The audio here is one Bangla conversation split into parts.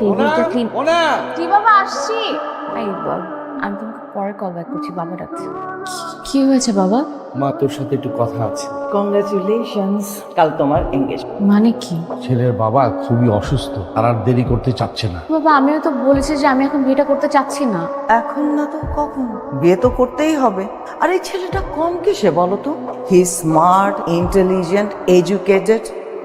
টেবিলটা ক্লিন। জি বাবা আসছি। এই আমি তোমাকে পরে কল ব্যাক করছি, বাবা ডাকছে। কি হয়েছে বাবা? মা তোর সাথে একটু কথা আছে। কংগ্রাচুলেশনস, কাল তোমার এনগেজমেন্ট। মানে কি? ছেলের বাবা খুবই অসুস্থ, আর দেরি করতে চাচ্ছে না। বাবা আমিও তো বলেছি যে আমি এখন বিয়েটা করতে চাচ্ছি না। এখন না তো কখন? বিয়ে তো করতেই হবে। আর এই ছেলেটা কম কিসে বলো তো? হি স্মার্ট, ইন্টেলিজেন্ট, এডুকেটেড।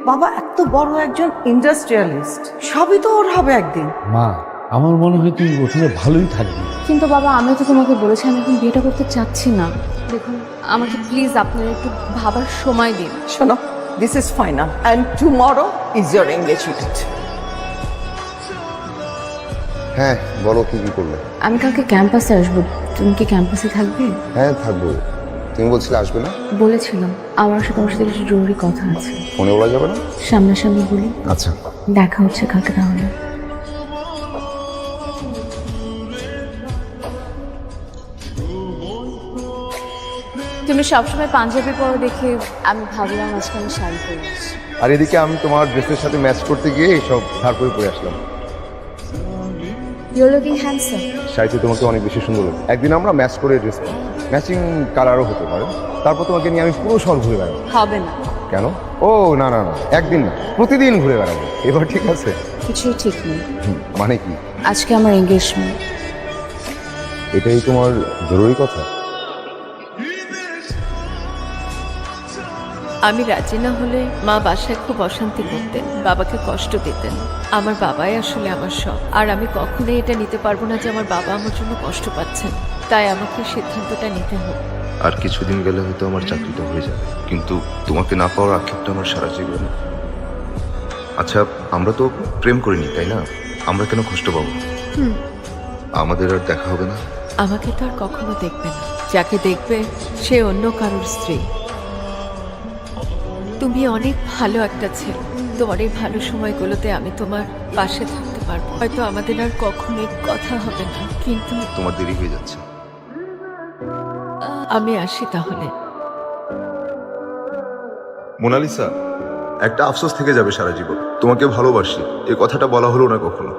বাবা এত বড় একজন ইন্ডাস্ট্রিয়ালিস্ট, সবই তো ওর হবে একদিন। মা, আমার মনে হয় তুই ওখানে ভালোই থাকবি। কিন্তু বাবা আমি তো তোমাকে বলেছি আমি এখন বিয়েটা করতে চাচ্ছি না। দেখুন আমাকে প্লিজ আপনারা একটু ভাবার সময় দিন। শোনো, this is final and tomorrow is your engagement. হ্যাঁ বলো, কি কি করলে? আমি কালকে ক্যাম্পাসে আসবো, তুমি কি ক্যাম্পাসে থাকবে? হ্যাঁ থাকবো। তুমি বলছিলে আসবে না? বলেছিলাম আমার সাথে তোমার সাথে কিছু জরুরি কথা আছে। ফোনে বলা যাবে না? সামনাসামনি বলি। আচ্ছা। দেখা হচ্ছে কালকে তাহলে। তুমি সবসময় পাঞ্জাবি পরো দেখে আমি ভাবলাম আজকে আমি শাড়ি পরে আসছি। আর এদিকে আমি তোমার ড্রেসের সাথে ম্যাচ করতে গিয়ে সব ধার করে পরে আসলাম। You looking handsome. শাড়িতে তোমাকে অনেক বেশি সুন্দর লাগে। একদিন আমরা ম্যাচ করে ড্রেস করি, ম্যাচিং কালারও হতে পারে। তারপর তোমাকে নিয়ে আমি পুরো শহর ঘুরে বেড়াবো। হবে না। কেন? ও না না না, একদিন না, প্রতিদিন ঘুরে বেড়াবো। এবার ঠিক আছে? কিছুই ঠিক নেই। মানে কি? আজকে আমার এঙ্গেজমেন্ট। এটাই তোমার জরুরি কথা? আমি রাজি না হলে মা বাসায় খুব অশান্তি করতেন, বাবাকে কষ্ট দিতেন। আমার বাবাই আসলে আমার সব, আর আমি কখনোই এটা নিতে পারবো না যে আমার বাবা আমার জন্য কষ্ট পাচ্ছেন। তাই আমাকে সিদ্ধান্তটা নিতে হবে। আর কিছুদিন গেলে হয়তো আমার চাকরিটা হয়ে যাবে, কিন্তু তোমাকে না পাওয়ার আক্ষেপটা আমার সারা জীবন। আচ্ছা, আমরা তো প্রেম করিনি তাই না? আমরা কেন কষ্ট পাবো? আমাদের আর দেখা হবে না? আমাকে তো আর কখনো দেখবে না, যাকে দেখবে সে অন্য কারোর স্ত্রী। তুমি অনেক ভালো একটা ছেলে, তোমার এই ভালো সময়গুলোতে আমি তোমার পাশে থাকতে পারবো। হয়তো আমাদের আর কখনোই কথা হবে না, কিন্তু তোমার দেরি হয়ে যাচ্ছে। আমি আসি তাহলে। মোনালিসা, একটা আফসোস থেকে যাবে সারা জীবন। তোমাকে ভালোবাসি, এ কথাটা বলা হলো না কখনো।